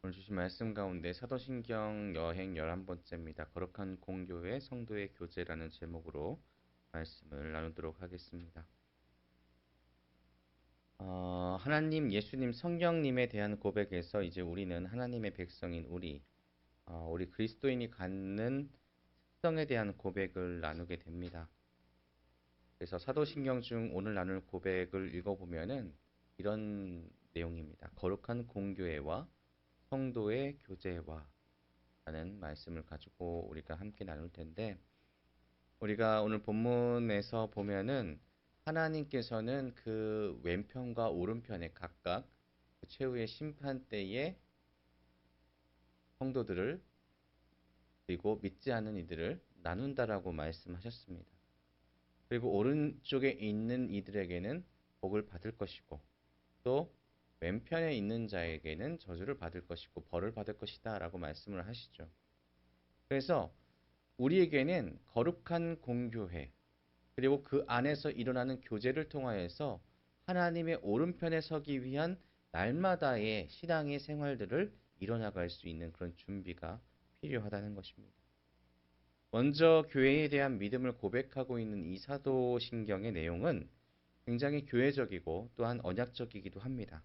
오늘 주신 말씀 가운데 사도신경 여행 11번째입니다. 거룩한 공교회 성도의 교제라는 제목으로 말씀을 나누도록 하겠습니다. 하나님, 예수님, 성령님에 대한 고백에서 이제 우리는 하나님의 백성인 우리 그리스도인이 갖는 특성에 대한 고백을 나누게 됩니다. 그래서 사도신경 중 오늘 나눌 고백을 읽어보면은 이런 내용입니다. 거룩한 공교회와 성도의 교제와 라는 말씀을 가지고 우리가 함께 나눌 텐데, 우리가 오늘 본문에서 보면은 하나님께서는 그 왼편과 오른편에 각각 그 최후의 심판대에 성도들을 그리고 믿지 않는 이들을 나눈다라고 말씀하셨습니다. 그리고 오른쪽에 있는 이들에게는 복을 받을 것이고, 또 왼편에 있는 자에게는 저주를 받을 것이고 벌을 받을 것이다 라고 말씀을 하시죠. 그래서 우리에게는 거룩한 공교회, 그리고 그 안에서 일어나는 교제를 통하여서 하나님의 오른편에 서기 위한 날마다의 신앙의 생활들을 이뤄나갈 수 있는 그런 준비가 필요하다는 것입니다. 먼저 교회에 대한 믿음을 고백하고 있는 이 사도신경의 내용은 굉장히 교회적이고 또한 언약적이기도 합니다.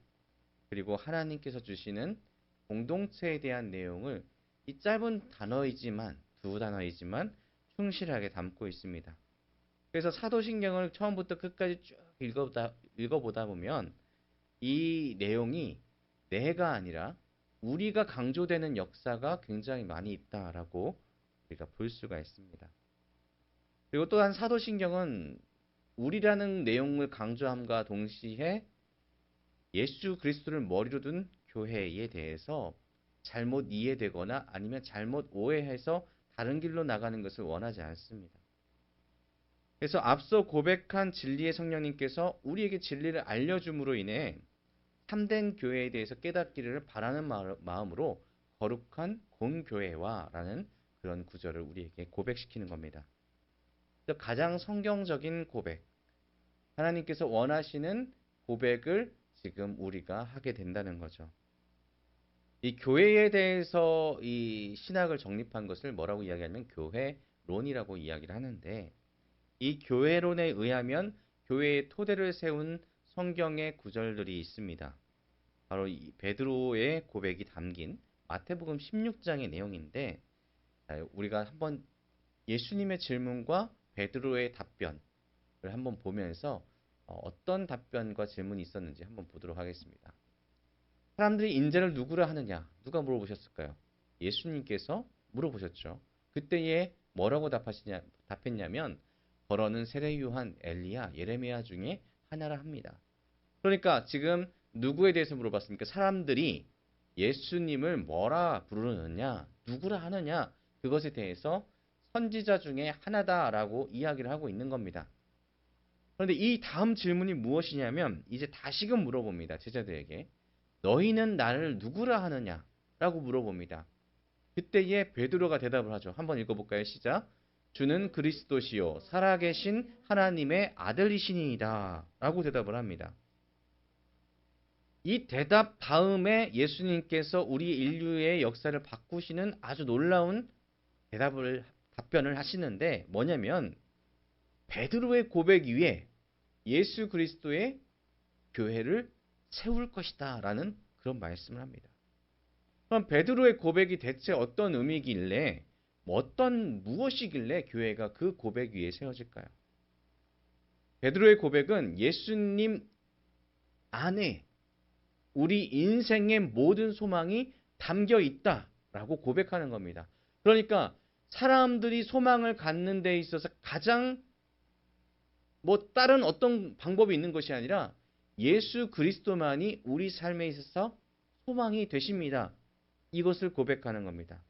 그리고 하나님께서 주시는 공동체에 대한 내용을 이 짧은 두 단어이지만 충실하게 담고 있습니다. 그래서 사도신경을 처음부터 끝까지 쭉 읽어보다 보면 이 내용이 내가 아니라 우리가 강조되는 역사가 굉장히 많이 있다라고 우리가 볼 수가 있습니다. 그리고 또한 사도신경은 우리라는 내용을 강조함과 동시에 예수 그리스도를 머리로 둔 교회에 대해서 잘못 이해되거나 아니면 잘못 오해해서 다른 길로 나가는 것을 원하지 않습니다. 그래서 앞서 고백한 진리의 성령님께서 우리에게 진리를 알려줌으로 인해 참된 교회에 대해서 깨닫기를 바라는 마음으로 거룩한 공교회와 라는 그런 구절을 우리에게 고백시키는 겁니다. 가장 성경적인 고백, 하나님께서 원하시는 고백을 지금 우리가 하게 된다는 거죠. 이 교회에 대해서 이 신학을 정립한 것을 뭐라고 이야기하냐면 교회론이라고 이야기를 하는데, 이 교회론에 의하면 교회의 토대를 세운 성경의 구절들이 있습니다. 바로 이 베드로의 고백이 담긴 마태복음 16장의 내용인데, 우리가 한번 예수님의 질문과 베드로의 답변을 한번 보면서 어떤 답변과 질문이 있었는지 한번 보도록 하겠습니다. 사람들이 인자를 누구라 하느냐? 누가 물어보셨을까요? 예수님께서 물어보셨죠. 그때에 뭐라고 답했냐면 더러는 세례 요한, 엘리야, 예레미야 중에 하나라 합니다. 그러니까 지금 누구에 대해서 물어봤습니까? 사람들이 예수님을 뭐라 부르느냐, 누구라 하느냐, 그것에 대해서 선지자 중에 하나다라고 이야기를 하고 있는 겁니다. 그런데 이 다음 질문이 무엇이냐면 이제 다시금 물어봅니다. 제자들에게. 너희는 나를 누구라 하느냐? 라고 물어봅니다. 그때에 베드로가 대답을 하죠. 한번 읽어볼까요? 시작. 주는 그리스도시요 살아계신 하나님의 아들이시니이다 라고 대답을 합니다. 이 대답 다음에 예수님께서 우리 인류의 역사를 바꾸시는 아주 놀라운 답변을 하시는데 뭐냐면 베드로의 고백 위에 예수 그리스도의 교회를 세울 것이다 라는 그런 말씀을 합니다. 그럼 베드로의 고백이 대체 어떤 의미길래 무엇이길래 교회가 그 고백 위에 세워질까요? 베드로의 고백은 예수님 안에 우리 인생의 모든 소망이 담겨 있다라고 고백하는 겁니다. 그러니까 사람들이 소망을 갖는 데 있어서 가장 다른 어떤 방법이 있는 것이 아니라 예수 그리스도만이 우리 삶에 있어서 소망이 되십니다. 이것을 고백하는 겁니다.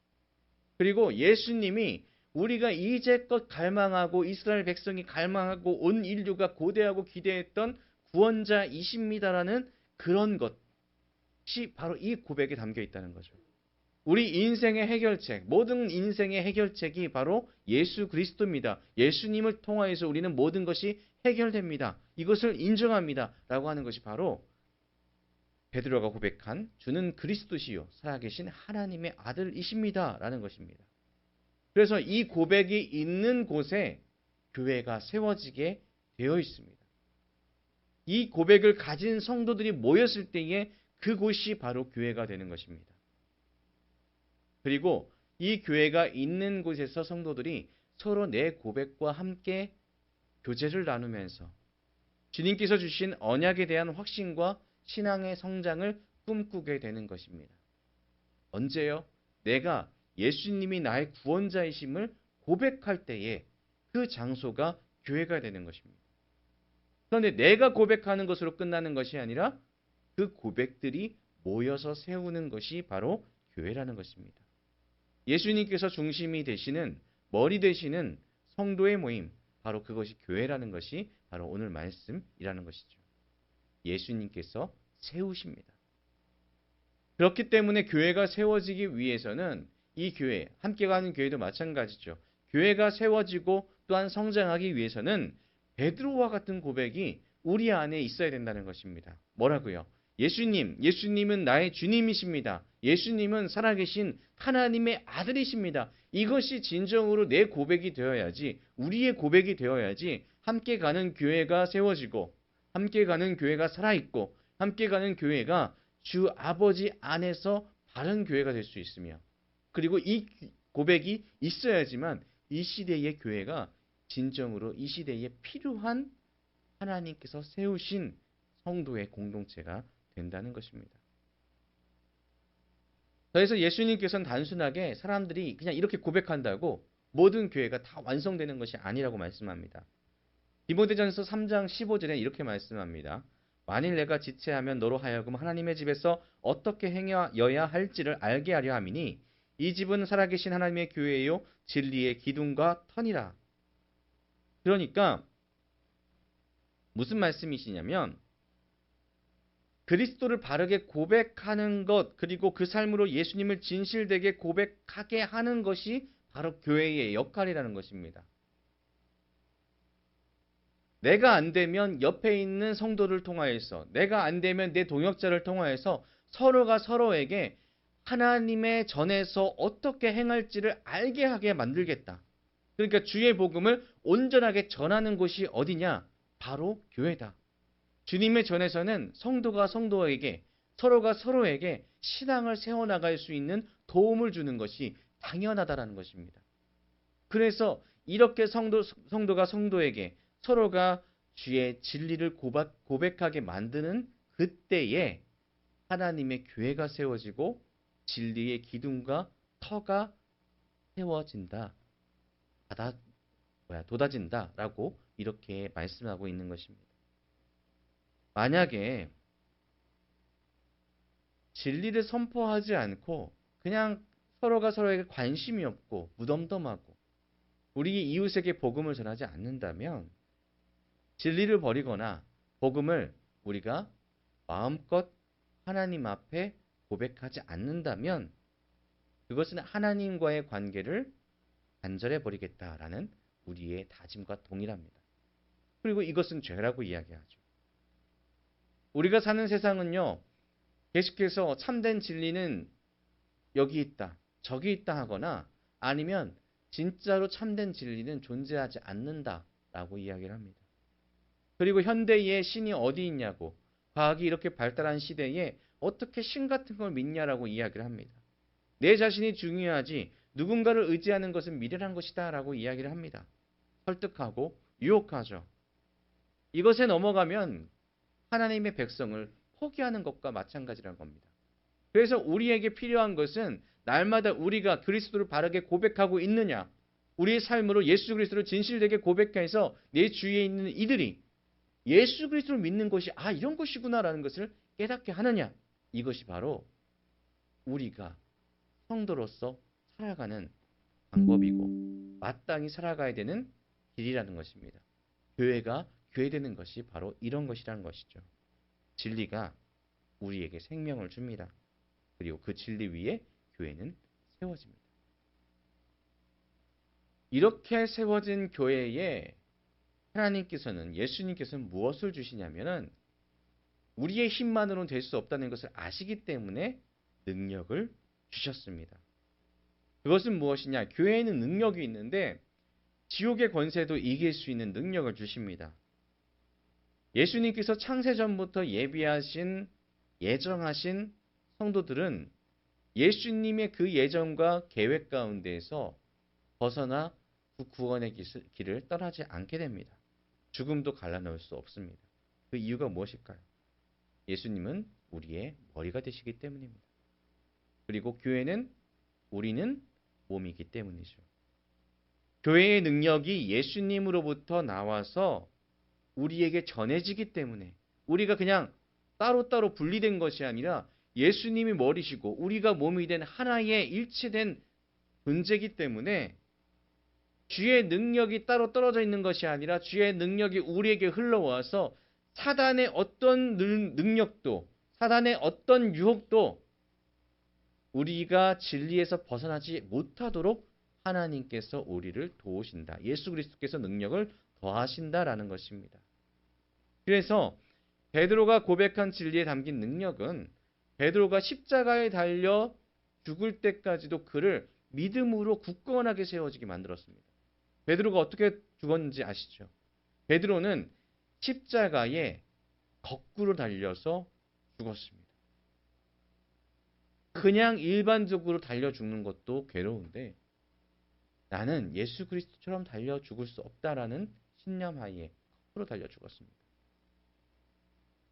그리고 예수님이 우리가 이제껏 갈망하고 이스라엘 백성이 갈망하고 온 인류가 고대하고 기대했던 구원자이십니다라는 그런 것이 바로 이 고백에 담겨 있다는 거죠. 우리 인생의 해결책, 모든 인생의 해결책이 바로 예수 그리스도입니다. 예수님을 통하여서 우리는 모든 것이 해결됩니다. 이것을 인정합니다. 라고 하는 것이 바로 베드로가 고백한 주는 그리스도시요 살아계신 하나님의 아들이십니다 라는 것입니다. 그래서 이 고백이 있는 곳에 교회가 세워지게 되어 있습니다. 이 고백을 가진 성도들이 모였을 때에 그곳이 바로 교회가 되는 것입니다. 그리고 이 교회가 있는 곳에서 성도들이 서로 내 고백과 함께 교제를 나누면서 주님께서 주신 언약에 대한 확신과 신앙의 성장을 꿈꾸게 되는 것입니다. 언제요? 내가 예수님이 나의 구원자이심을 고백할 때에 그 장소가 교회가 되는 것입니다. 그런데 내가 고백하는 것으로 끝나는 것이 아니라 그 고백들이 모여서 세우는 것이 바로 교회라는 것입니다. 예수님께서 중심이 되시는 머리 되시는 성도의 모임, 바로 그것이 교회라는 것이 바로 오늘 말씀이라는 것이죠. 예수님께서 세우십니다. 그렇기 때문에 교회가 세워지기 위해서는 이 교회, 함께 가는 교회도 마찬가지죠. 교회가 세워지고 또한 성장하기 위해서는 베드로와 같은 고백이 우리 안에 있어야 된다는 것입니다. 뭐라고요? 예수님은 나의 주님이십니다. 예수님은 살아계신 하나님의 아들이십니다. 이것이 진정으로 내 고백이 되어야지, 우리의 고백이 되어야지 함께 가는 교회가 세워지고, 함께 가는 교회가 살아있고, 함께 가는 교회가 주 아버지 안에서 바른 교회가 될 수 있으며, 그리고 이 고백이 있어야지만 이 시대의 교회가 진정으로 이 시대에 필요한 하나님께서 세우신 성도의 공동체가 된다는 것입니다. 그래서 예수님께서는 단순하게 사람들이 그냥 이렇게 고백한다고 모든 교회가 다 완성되는 것이 아니라고 말씀합니다. 디모데전서 3장 15절에 이렇게 말씀합니다. 만일 내가 지체하면 너로 하여금 하나님의 집에서 어떻게 행하여야 할지를 알게 하려 함이니 이 집은 살아계신 하나님의 교회요 진리의 기둥과 터니라. 그러니까 무슨 말씀이시냐면 그리스도를 바르게 고백하는 것, 그리고 그 삶으로 예수님을 진실되게 고백하게 하는 것이 바로 교회의 역할이라는 것입니다. 내가 안 되면 옆에 있는 성도를 통하여서, 내가 안 되면 내 동역자를 통하여서 서로가 서로에게 하나님의 전에서 어떻게 행할지를 알게 하게 만들겠다. 그러니까 주의 복음을 온전하게 전하는 곳이 어디냐? 바로 교회다. 주님의 전에서는 성도가 성도에게, 서로가 서로에게 신앙을 세워나갈 수 있는 도움을 주는 것이 당연하다라는 것입니다. 그래서 이렇게 성도가 성도에게 서로가 주의 진리를 고백하게 만드는 그때에 하나님의 교회가 세워지고 진리의 기둥과 터가 세워진다. 돋아진다라고 이렇게 말씀하고 있는 것입니다. 만약에 진리를 선포하지 않고 그냥 서로가 서로에게 관심이 없고 무덤덤하고 우리 이웃에게 복음을 전하지 않는다면, 진리를 버리거나 복음을 우리가 마음껏 하나님 앞에 고백하지 않는다면 그것은 하나님과의 관계를 단절해 버리겠다라는 우리의 다짐과 동일합니다. 그리고 이것은 죄라고 이야기하죠. 우리가 사는 세상은요, 계속해서 참된 진리는 여기 있다, 저기 있다 하거나 아니면 진짜로 참된 진리는 존재하지 않는다라고 이야기를 합니다. 그리고 현대의 신이 어디 있냐고, 과학이 이렇게 발달한 시대에 어떻게 신 같은 걸 믿냐라고 이야기를 합니다. 내 자신이 중요하지 누군가를 의지하는 것은 미련한 것이다 라고 이야기를 합니다. 설득하고 유혹하죠. 이것에 넘어가면 하나님의 백성을 포기하는 것과 마찬가지라는 겁니다. 그래서 우리에게 필요한 것은 날마다 우리가 그리스도를 바르게 고백하고 있느냐, 우리의 삶으로 예수 그리스도를 진실되게 고백해서 내 주위에 있는 이들이 예수 그리스도를 믿는 것이 이런 것이구나라는 것을 깨닫게 하느냐, 이것이 바로 우리가 성도로서 살아가는 방법이고 마땅히 살아가야 되는 길이라는 것입니다. 교회가 교회되는 것이 바로 이런 것이라는 것이죠. 진리가 우리에게 생명을 줍니다. 그리고 그 진리 위에 교회는 세워집니다. 이렇게 세워진 교회에 하나님께서는, 예수님께서는 무엇을 주시냐면은 우리의 힘만으로는 될 수 없다는 것을 아시기 때문에 능력을 주셨습니다. 그것은 무엇이냐? 교회에는 능력이 있는데 지옥의 권세도 이길 수 있는 능력을 주십니다. 예수님께서 창세전부터 예정하신 성도들은 예수님의 그 예정과 계획 가운데에서 벗어나 그 구원의 길을 떠나지 않게 됩니다. 죽음도 갈라놓을 수 없습니다. 그 이유가 무엇일까요? 예수님은 우리의 머리가 되시기 때문입니다. 그리고 우리는 몸이기 때문이죠. 교회의 능력이 예수님으로부터 나와서 우리에게 전해지기 때문에 우리가 그냥 따로따로 분리된 것이 아니라 예수님이 머리시고 우리가 몸이 된 하나의 일체된 존재이기 때문에 주의 능력이 따로 떨어져 있는 것이 아니라 주의 능력이 우리에게 흘러와서 사단의 어떤 능력도 사단의 어떤 유혹도 우리가 진리에서 벗어나지 못하도록 하나님께서 우리를 도우신다. 예수 그리스도께서 능력을 더하신다라는 것입니다. 그래서 베드로가 고백한 진리에 담긴 능력은 베드로가 십자가에 달려 죽을 때까지도 그를 믿음으로 굳건하게 세워지게 만들었습니다. 베드로가 어떻게 죽었는지 아시죠? 베드로는 십자가에 거꾸로 달려서 죽었습니다. 그냥 일반적으로 달려 죽는 것도 괴로운데 나는 예수 그리스도처럼 달려 죽을 수 없다라는 신념하에 거꾸로 달려 죽었습니다.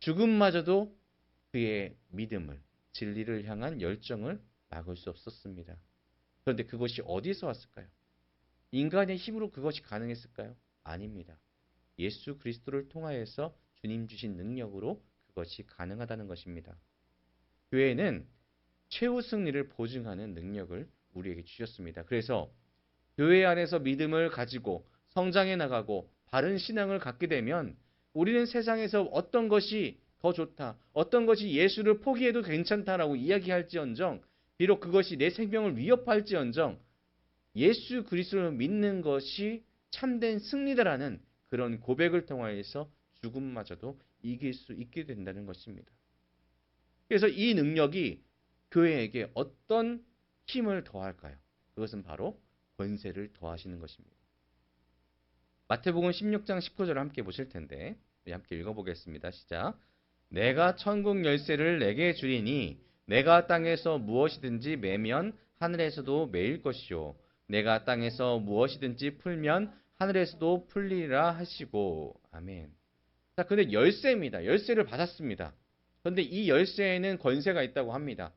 죽음마저도 그의 믿음을, 진리를 향한 열정을 막을 수 없었습니다. 그런데 그것이 어디서 왔을까요? 인간의 힘으로 그것이 가능했을까요? 아닙니다. 예수 그리스도를 통하여서 주님 주신 능력으로 그것이 가능하다는 것입니다. 교회는 최후 승리를 보증하는 능력을 우리에게 주셨습니다. 그래서 교회 안에서 믿음을 가지고 성장해 나가고 바른 신앙을 갖게 되면 우리는 세상에서 어떤 것이 더 좋다, 어떤 것이 예수를 포기해도 괜찮다라고 이야기할지언정 비록 그것이 내 생명을 위협할지언정 예수 그리스도를 믿는 것이 참된 승리다라는 그런 고백을 통하여서 죽음마저도 이길 수 있게 된다는 것입니다. 그래서 이 능력이 교회에게 어떤 힘을 더할까요? 그것은 바로 권세를 더하시는 것입니다. 마태복음 16장 19절을 함께 보실 텐데 함께 읽어보겠습니다. 시작. 내가 천국 열쇠를 내게 주리니 내가 땅에서 무엇이든지 매면 하늘에서도 매일 것이요 내가 땅에서 무엇이든지 풀면 하늘에서도 풀리라 하시고 아멘. 자, 근데 열쇠입니다. 열쇠를 받았습니다. 그런데 이 열쇠에는 권세가 있다고 합니다.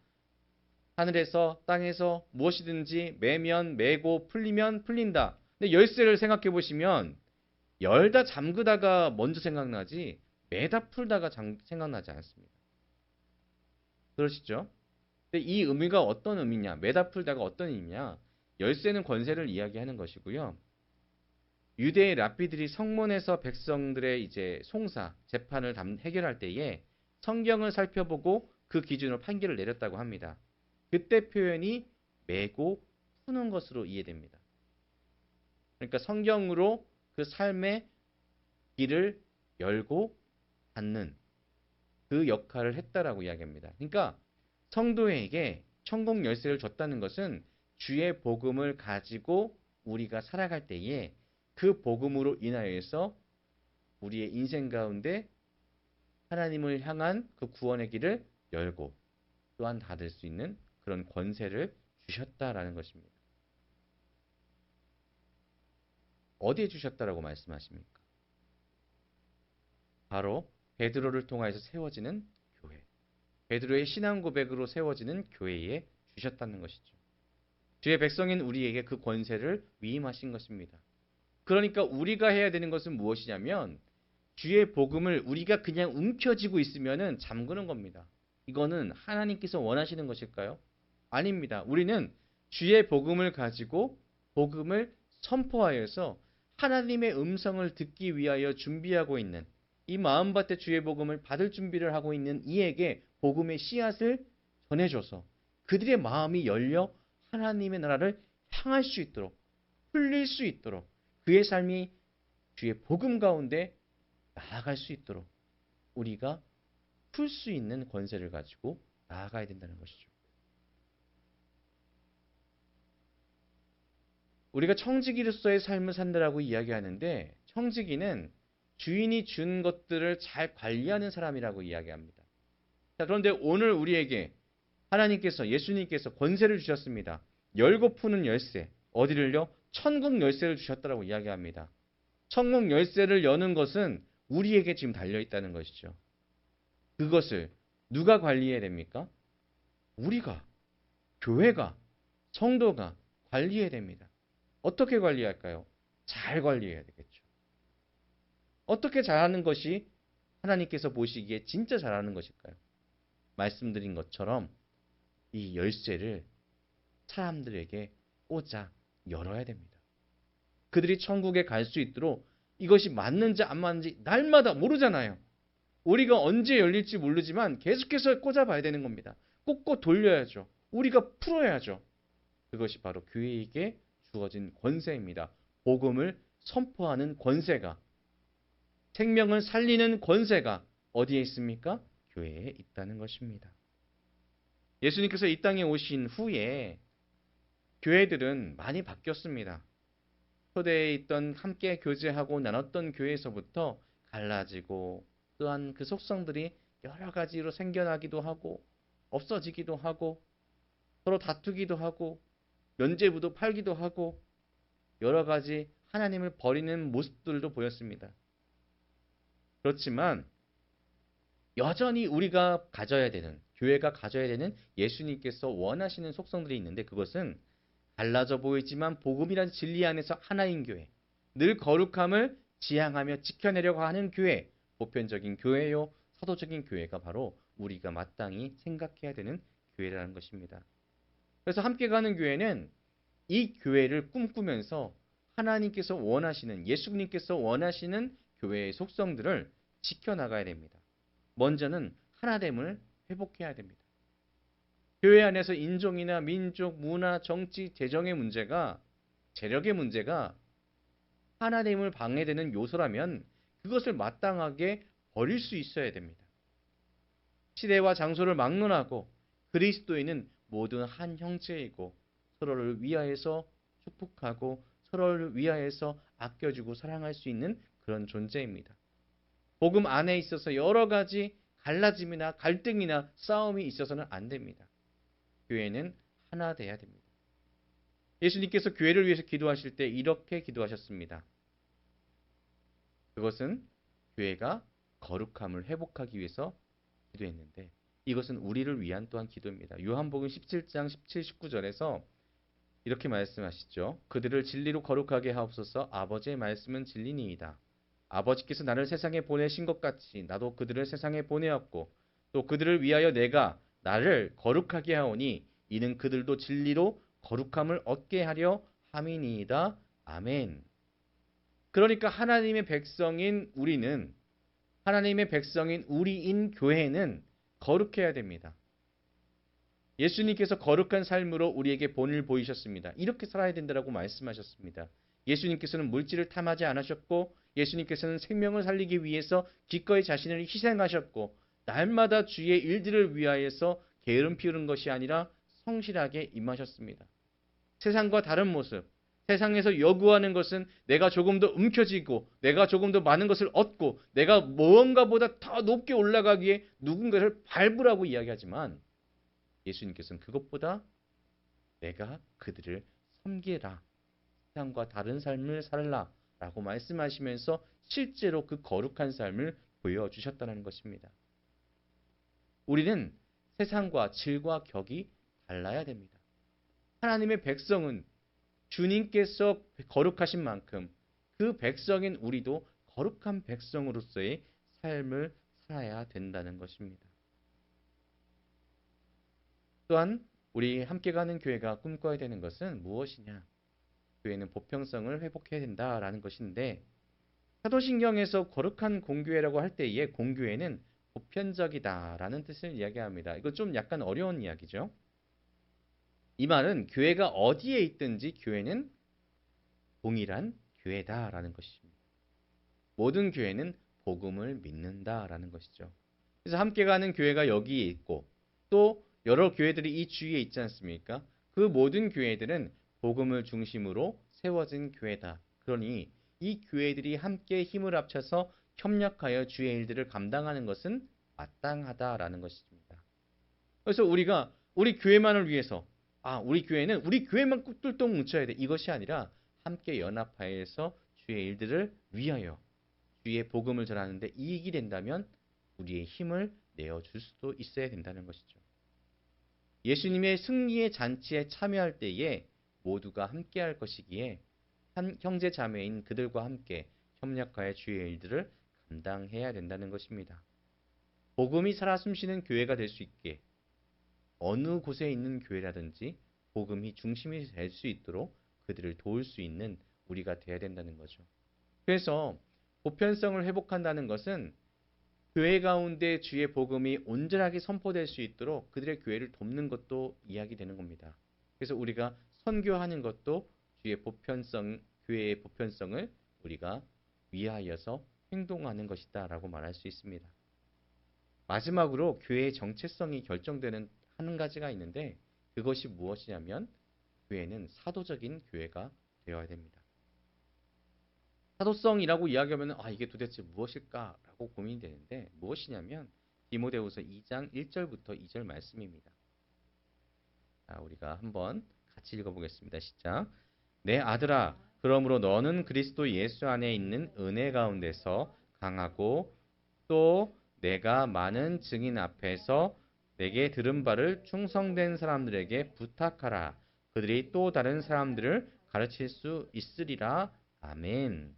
하늘에서 땅에서 무엇이든지 매면 매고 풀리면 풀린다. 근데 열쇠를 생각해 보시면 열다 잠그다가 먼저 생각나지 매다 풀다가 생각나지 않습니다. 그러시죠? 근데 이 의미가 어떤 의미냐? 매다 풀다가 어떤 의미냐? 열쇠는 권세를 이야기하는 것이고요. 유대의 랍비들이 성문에서 백성들의 이제 송사, 재판을 해결할 때에 성경을 살펴보고 그 기준으로 판결을 내렸다고 합니다. 그때 표현이 매고 푸는 것으로 이해됩니다. 그러니까 성경으로 그 삶의 길을 열고 닫는 그 역할을 했다라고 이야기합니다. 그러니까 성도에게 천국 열쇠를 줬다는 것은 주의 복음을 가지고 우리가 살아갈 때에 그 복음으로 인하여서 우리의 인생 가운데 하나님을 향한 그 구원의 길을 열고 또한 닫을 수 있는 그런 권세를 주셨다라는 것입니다. 어디에 주셨다라고 말씀하십니까? 바로 베드로를 통해서 세워지는 교회. 베드로의 신앙 고백으로 세워지는 교회에 주셨다는 것이죠. 주의 백성인 우리에게 그 권세를 위임하신 것입니다. 그러니까 우리가 해야 되는 것은 무엇이냐면 주의 복음을 우리가 그냥 움켜쥐고 있으면 잠그는 겁니다. 이거는 하나님께서 원하시는 것일까요? 아닙니다. 우리는 주의 복음을 가지고 복음을 선포하여서 하나님의 음성을 듣기 위하여 준비하고 있는 이 마음밭에 주의 복음을 받을 준비를 하고 있는 이에게 복음의 씨앗을 전해줘서 그들의 마음이 열려 하나님의 나라를 향할 수 있도록 풀릴 수 있도록 그의 삶이 주의 복음 가운데 나아갈 수 있도록 우리가 풀 수 있는 권세를 가지고 나아가야 된다는 것이죠. 우리가 청지기로서의 삶을 산다라고 이야기하는데 청지기는 주인이 준 것들을 잘 관리하는 사람이라고 이야기합니다. 자, 그런데 오늘 우리에게 하나님께서 예수님께서 권세를 주셨습니다. 열고 푸는 열쇠. 어디를요? 천국 열쇠를 주셨다라고 이야기합니다. 천국 열쇠를 여는 것은 우리에게 지금 달려 있다는 것이죠. 그것을 누가 관리해야 됩니까? 우리가, 교회가, 성도가 관리해야 됩니다. 어떻게 관리할까요? 잘 관리해야 되겠죠. 어떻게 잘하는 것이 하나님께서 보시기에 진짜 잘하는 것일까요? 말씀드린 것처럼 이 열쇠를 사람들에게 꽂아 열어야 됩니다. 그들이 천국에 갈 수 있도록 이것이 맞는지 안 맞는지 날마다 모르잖아요. 우리가 언제 열릴지 모르지만 계속해서 꽂아봐야 되는 겁니다. 꽂고 돌려야죠. 우리가 풀어야죠. 그것이 바로 교회에게 주어진 권세입니다. 복음을 선포하는 권세가, 생명을 살리는 권세가 어디에 있습니까? 교회에 있다는 것입니다. 예수님께서 이 땅에 오신 후에 교회들은 많이 바뀌었습니다. 초대에 있던 함께 교제하고 나눴던 교회에서부터 갈라지고 또한 그 속성들이 여러 가지로 생겨나기도 하고 없어지기도 하고 서로 다투기도 하고 면죄부도 팔기도 하고 여러 가지 하나님을 버리는 모습들도 보였습니다. 그렇지만 여전히 우리가 가져야 되는, 교회가 가져야 되는 예수님께서 원하시는 속성들이 있는데 그것은 달라져 보이지만 복음이란 진리 안에서 하나인 교회, 늘 거룩함을 지향하며 지켜내려고 하는 교회, 보편적인 교회요, 사도적인 교회가 바로 우리가 마땅히 생각해야 되는 교회라는 것입니다. 그래서 함께 가는 교회는 이 교회를 꿈꾸면서 하나님께서 원하시는, 예수님께서 원하시는 교회의 속성들을 지켜나가야 됩니다. 먼저는 하나됨을 회복해야 됩니다. 교회 안에서 인종이나 민족, 문화, 정치, 재정의 문제가, 재력의 문제가 하나됨을 방해되는 요소라면 그것을 마땅하게 버릴 수 있어야 됩니다. 시대와 장소를 막론하고 그리스도인은 모든 한 형제이고 서로를 위하여서 축복하고 서로를 위하여서 아껴주고 사랑할 수 있는 그런 존재입니다. 복음 안에 있어서 여러 가지 갈라짐이나 갈등이나 싸움이 있어서는 안 됩니다. 교회는 하나 돼야 됩니다. 예수님께서 교회를 위해서 기도하실 때 이렇게 기도하셨습니다. 그것은 교회가 거룩함을 회복하기 위해서 기도했는데 이것은 우리를 위한 또한 기도입니다. 요한복음 17장 17, 19절에서 이렇게 말씀하시죠. 그들을 진리로 거룩하게 하옵소서. 아버지의 말씀은 진리니이다. 아버지께서 나를 세상에 보내신 것 같이 나도 그들을 세상에 보내었고 또 그들을 위하여 내가 나를 거룩하게 하오니 이는 그들도 진리로 거룩함을 얻게 하려 함이니이다. 아멘. 그러니까 하나님의 백성인 우리는, 하나님의 백성인 우리인 교회는 거룩해야 됩니다. 예수님께서 거룩한 삶으로 우리에게 본을 보이셨습니다. 이렇게 살아야 된다고 말씀하셨습니다. 예수님께서는 물질을 탐하지 않으셨고 예수님께서는 생명을 살리기 위해서 기꺼이 자신을 희생하셨고 날마다 주의 일들을 위하여서 게으름 피우는 것이 아니라 성실하게 임하셨습니다. 세상과 다른 모습, 세상에서 요구하는 것은 내가 조금 더 움켜쥐고 내가 조금 더 많은 것을 얻고 내가 무언가보다 더 높게 올라가기에 누군가를 밟으라고 이야기하지만 예수님께서는 그것보다 내가 그들을 섬기라, 세상과 다른 삶을 살라 라고 말씀하시면서 실제로 그 거룩한 삶을 보여주셨다는 것입니다. 우리는 세상과 질과 격이 달라야 됩니다. 하나님의 백성은 주님께서 거룩하신 만큼 그 백성인 우리도 거룩한 백성으로서의 삶을 살아야 된다는 것입니다. 또한 우리 함께 가는 교회가 꿈꿔야 되는 것은 무엇이냐? 교회는 보편성을 회복해야 된다라는 것인데 사도신경에서 거룩한 공교회라고 할 때에 공교회는 보편적이다라는 뜻을 이야기합니다. 이거 좀 약간 어려운 이야기죠. 이 말은 교회가 어디에 있든지 교회는 동일한 교회다라는 것입니다. 모든 교회는 복음을 믿는다라는 것이죠. 그래서 함께 가는 교회가 여기에 있고 또 여러 교회들이 이 주위에 있지 않습니까? 그 모든 교회들은 복음을 중심으로 세워진 교회다. 그러니 이 교회들이 함께 힘을 합쳐서 협력하여 주의 일들을 감당하는 것은 마땅하다라는 것입니다. 그래서 우리가 우리 교회만을 위해서 우리 교회는 우리 교회만 뚝뚝 뭉쳐야 돼. 이것이 아니라 함께 연합하여서 주의 일들을 위하여 주의 복음을 전하는데 이익이 된다면 우리의 힘을 내어줄 수도 있어야 된다는 것이죠. 예수님의 승리의 잔치에 참여할 때에 모두가 함께할 것이기에 한 형제 자매인 그들과 함께 협력하여 주의 일들을 감당해야 된다는 것입니다. 복음이 살아 숨쉬는 교회가 될 수 있게 어느 곳에 있는 교회라든지 복음이 중심이 될 수 있도록 그들을 도울 수 있는 우리가 되어야 된다는 거죠. 그래서 보편성을 회복한다는 것은 교회 가운데 주의 복음이 온전하게 선포될 수 있도록 그들의 교회를 돕는 것도 이야기되는 겁니다. 그래서 우리가 선교하는 것도 교회의 보편성을 우리가 위하여서 행동하는 것이다라고 말할 수 있습니다. 마지막으로 교회의 정체성이 결정되는 한 가지가 있는데 그것이 무엇이냐면 교회는 사도적인 교회가 되어야 됩니다. 사도성이라고 이야기하면 이게 도대체 무엇일까라고 고민이 되는데 무엇이냐면 디모데후서 2장 1절부터 2절 말씀입니다. 우리가 한번 같이 읽어보겠습니다. 시작. 내 아들아, 그러므로 너는 그리스도 예수 안에 있는 은혜 가운데서 강하고 또 내가 많은 증인 앞에서 내게 들은 바를 충성된 사람들에게 부탁하라. 그들이 또 다른 사람들을 가르칠 수 있으리라. 아멘.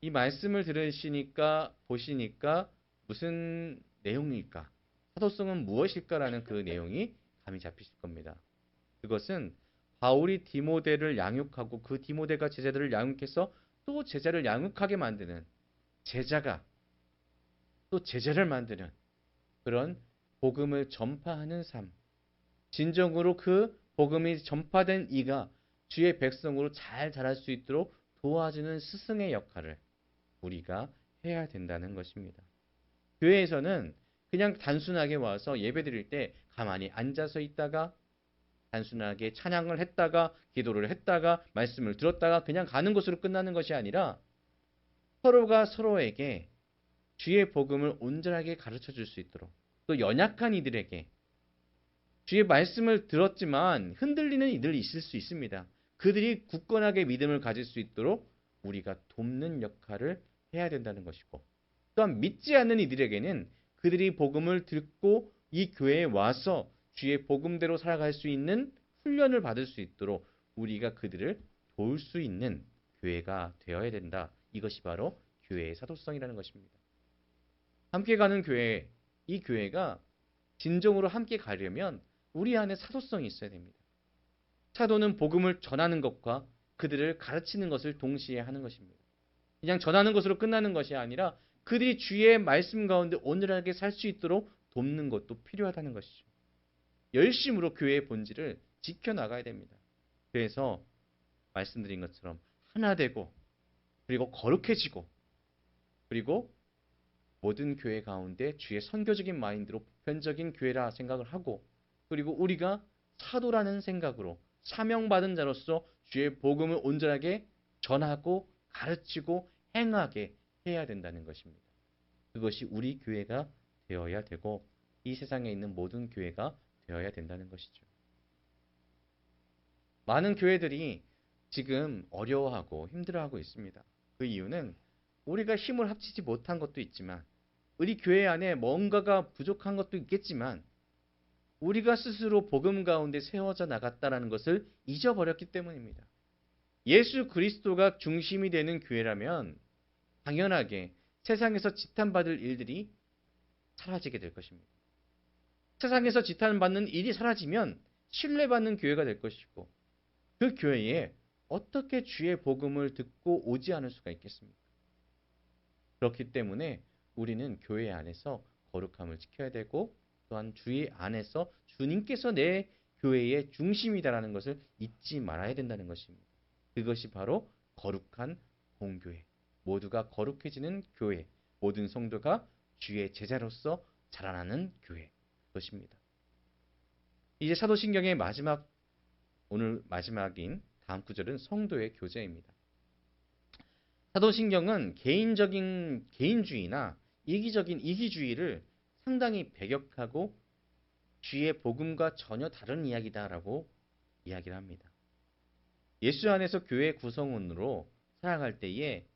이 말씀을 들으시니까 보시니까 무슨 내용일까? 사도성은 무엇일까라는 그 내용이 감이 잡히실 겁니다. 그것은 바울이 디모데를 양육하고 그 디모데가 제자들을 양육해서 또 제자를 양육하게 만드는 제자가 또 제자를 만드는 그런 복음을 전파하는 삶. 진정으로 그 복음이 전파된 이가 주의 백성으로 잘 자랄 수 있도록 도와주는 스승의 역할을 우리가 해야 된다는 것입니다. 교회에서는 그냥 단순하게 와서 예배 드릴 때 가만히 앉아서 있다가 단순하게 찬양을 했다가 기도를 했다가 말씀을 들었다가 그냥 가는 것으로 끝나는 것이 아니라 서로가 서로에게 주의 복음을 온전하게 가르쳐 줄 수 있도록 또 연약한 이들에게 주의 말씀을 들었지만 흔들리는 이들이 있을 수 있습니다. 그들이 굳건하게 믿음을 가질 수 있도록 우리가 돕는 역할을 해야 된다는 것이고 또한 믿지 않는 이들에게는 그들이 복음을 듣고 이 교회에 와서 주의 복음대로 살아갈 수 있는 훈련을 받을 수 있도록 우리가 그들을 도울 수 있는 교회가 되어야 된다. 이것이 바로 교회의 사도성이라는 것입니다. 함께 가는 교회, 이 교회가 진정으로 함께 가려면 우리 안에 사도성이 있어야 됩니다. 사도는 복음을 전하는 것과 그들을 가르치는 것을 동시에 하는 것입니다. 그냥 전하는 것으로 끝나는 것이 아니라 그들이 주의 말씀 가운데 온전하게 살 수 있도록 돕는 것도 필요하다는 것이죠. 열심으로 교회의 본질을 지켜나가야 됩니다. 그래서 말씀드린 것처럼 하나 되고 그리고 거룩해지고 그리고 모든 교회 가운데 주의 선교적인 마인드로 보편적인 교회라 생각을 하고 그리고 우리가 사도라는 생각으로 사명받은 자로서 주의 복음을 온전하게 전하고 가르치고 행하게 해야 된다는 것입니다. 그것이 우리 교회가 되어야 되고 이 세상에 있는 모든 교회가 되어야 된다는 것이죠. 많은 교회들이 지금 어려워하고 힘들어하고 있습니다. 그 이유는 우리가 힘을 합치지 못한 것도 있지만 우리 교회 안에 뭔가가 부족한 것도 있겠지만 우리가 스스로 복음 가운데 세워져 나갔다는 것을 잊어버렸기 때문입니다. 예수 그리스도가 중심이 되는 교회라면 당연하게 세상에서 지탄받을 일들이 사라지게 될 것입니다. 세상에서 지탄받는 일이 사라지면 신뢰받는 교회가 될 것이고 그 교회에 어떻게 주의 복음을 듣고 오지 않을 수가 있겠습니까? 그렇기 때문에 우리는 교회 안에서 거룩함을 지켜야 되고 또한 주의 안에서 주님께서 내 교회의 중심이다라는 것을 잊지 말아야 된다는 것입니다. 그것이 바로 거룩한 공교회, 모두가 거룩해지는 교회, 모든 성도가 주의 제자로서 자라나는 교회, 그것입니다. 이제 사도신경의 오늘 마지막인 다음 구절은 성도의 교제입니다. 사도신경은 개인적인 개인주의나 이기적인 이기주의를 상당히 배격하고 주의 복음과 전혀 다른 이야기다라고 이야기를 합니다. 예수 안에서 교회 구성원으로 살아갈 때에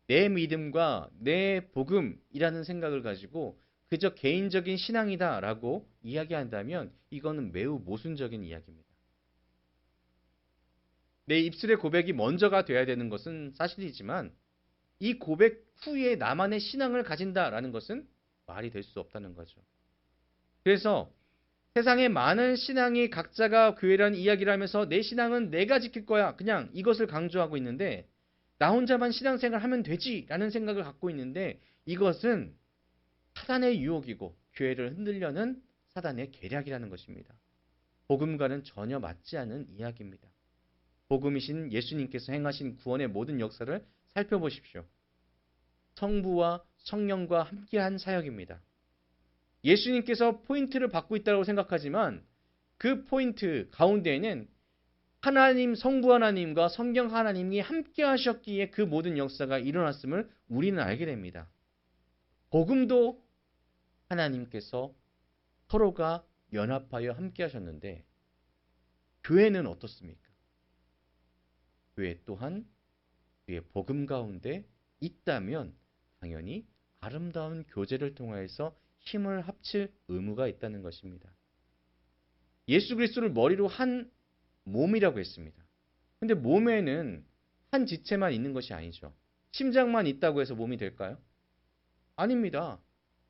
내 믿음과 내 복음이라는 생각을 가지고 그저 개인적인 신앙이다라고 이야기한다면 이거는 매우 모순적인 이야기입니다. 내 입술의 고백이 먼저가 돼야 되는 것은 사실이지만 이 고백 후에 나만의 신앙을 가진다라는 것은 말이 될 수 없다는 거죠. 그래서 세상에 많은 신앙이 각자가 교회라는 이야기를 하면서 내 신앙은 내가 지킬 거야. 그냥 이것을 강조하고 있는데 나 혼자만 신앙생활 하면 되지라는 생각을 갖고 있는데 이것은 사단의 유혹이고 교회를 흔들려는 사단의 계략이라는 것입니다. 복음과는 전혀 맞지 않는 이야기입니다. 복음이신 예수님께서 행하신 구원의 모든 역사를 살펴보십시오. 성부와 성령과 함께한 사역입니다. 예수님께서 포인트를 받고 있다고 생각하지만 그 포인트 가운데에는 하나님, 성부 하나님과 성경 하나님이 함께 하셨기에 그 모든 역사가 일어났음을 우리는 알게 됩니다. 복음도 하나님께서 서로가 연합하여 함께 하셨는데 교회는 어떻습니까? 교회 또한 그의 복음 가운데 있다면 당연히 아름다운 교제를 통하여서 힘을 합칠 의무가 있다는 것입니다. 예수 그리스도를 머리로 한 몸이라고 했습니다. 근데 몸에는 한 지체만 있는 것이 아니죠. 심장만 있다고 해서 몸이 될까요? 아닙니다.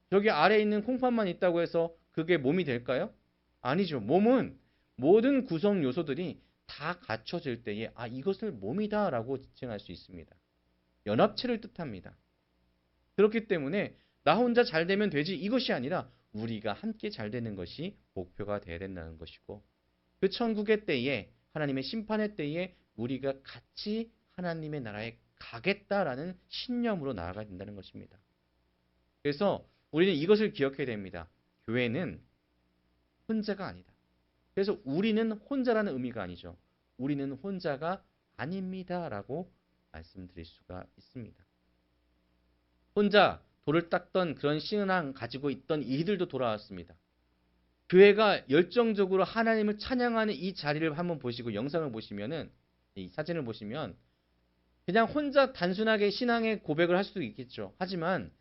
저기 아래에 있는 콩팥만 있다고 해서 그게 몸이 될까요? 아니죠. 몸은 모든 구성 요소들이 다 갖춰질 때에 이것을 몸이다라고 지칭할 수 있습니다. 연합체를 뜻합니다. 그렇기 때문에 나 혼자 잘 되면 되지 이것이 아니라 우리가 함께 잘 되는 것이 목표가 되어야 된다는 것이고 그 천국의 때에 하나님의 심판의 때에 우리가 같이 하나님의 나라에 가겠다라는 신념으로 나아가야 된다는 것입니다. 그래서 우리는 이것을 기억해야 됩니다. 교회는 혼자가 아니다. 그래서 우리는 혼자라는 의미가 아니죠. 우리는 혼자가 아닙니다라고 말씀드릴 수가 있습니다. 혼자 돌을 닦던 그런 신앙 가지고 있던 이들도 돌아왔습니다. 교회가 열정적으로 하나님을 찬양하는 이 자리를 한번 보시고 영상을 보시면은 이 사진을 보시면 그냥 혼자 단순하게 신앙의 고백을 할 수도 있겠죠. 하지만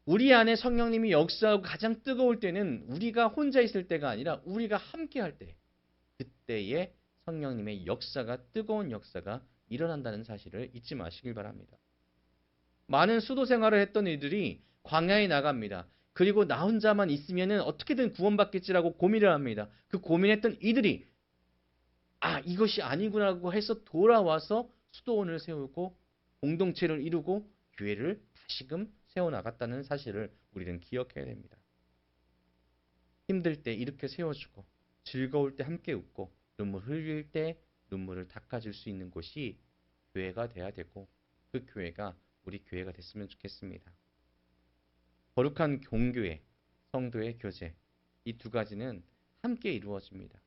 우리 안에 성령님이 역사하고 가장 뜨거울 때는 우리가 혼자 있을 때가 아니라 우리가 함께 할 때, 그때에 성령님의 역사가 뜨거운 역사가 일어난다는 사실을 잊지 마시길 바랍니다. 많은 수도 생활을 했던 이들이 광야에 나갑니다. 그리고 나 혼자만 있으면 어떻게든 구원받겠지라고 고민을 합니다. 그 고민했던 이들이 이것이 아니구나라고 해서 돌아와서 수도원을 세우고 공동체를 이루고 교회를 다시금 세워나갔다는 사실을 우리는 기억해야 됩니다. 힘들 때 이렇게 세워주고 즐거울 때 함께 웃고 눈물 흘릴 때 눈물을 닦아줄 수 있는 곳이 교회가 돼야 되고 그 교회가 우리 교회가 됐으면 좋겠습니다. 거룩한 공교회, 성도의 교제 이 두 가지는 함께 이루어집니다.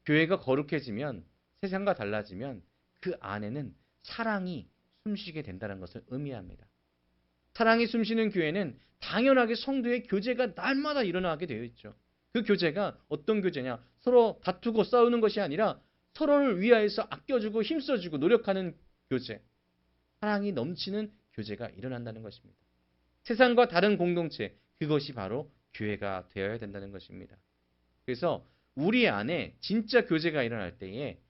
교회가 거룩해지면 세상과 달라지면 그 안에는 사랑이 숨쉬게 된다는 것을 의미합니다. 사랑이 숨쉬는 교회는 당연하게 성도의 교제가 날마다 일어나게 되어 있죠. 그 교제가 어떤 교제냐? 서로 다투고 싸우는 것이 아니라 서로를 위하여서 아껴주고 힘써주고 노력하는 교제. 사랑이 넘치는 교제가 일어난다는 것입니다. 세상과 다른 공동체, 그것이 바로 교회가 되어야 된다는 것입니다. 그래서 우리 안에 진짜 교제가 일어날 때에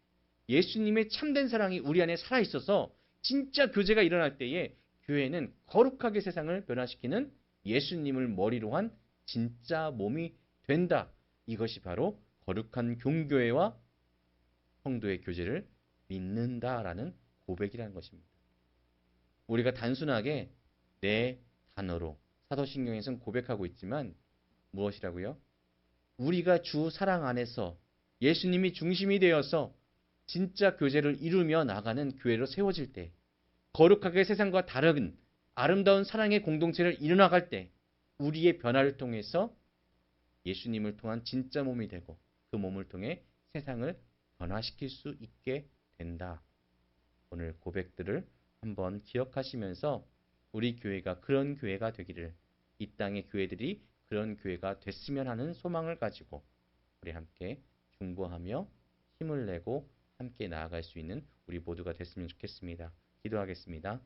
예수님의 참된 사랑이 우리 안에 살아있어서 진짜 교제가 일어날 때에 교회는 거룩하게 세상을 변화시키는 예수님을 머리로 한 진짜 몸이 된다. 이것이 바로 거룩한 종교회와 성도의 교제를 믿는다라는 고백이라는 것입니다. 우리가 단순하게 내 단어로 사도신경에서는 고백하고 있지만 무엇이라고요? 우리가 주 사랑 안에서 예수님이 중심이 되어서 진짜 교제를 이루며 나가는 교회로 세워질 때 거룩하게 세상과 다른 아름다운 사랑의 공동체를 이뤄나갈 때 우리의 변화를 통해서 예수님을 통한 진짜 몸이 되고 그 몸을 통해 세상을 변화시킬 수 있게 된다. 오늘 고백들을 한번 기억하시면서 우리 교회가 그런 교회가 되기를, 이 땅의 교회들이 그런 교회가 됐으면 하는 소망을 가지고 우리 함께 중보하며 힘을 내고 함께 나아갈 수 있는 우리 모두가 됐으면 좋겠습니다. 기도하겠습니다.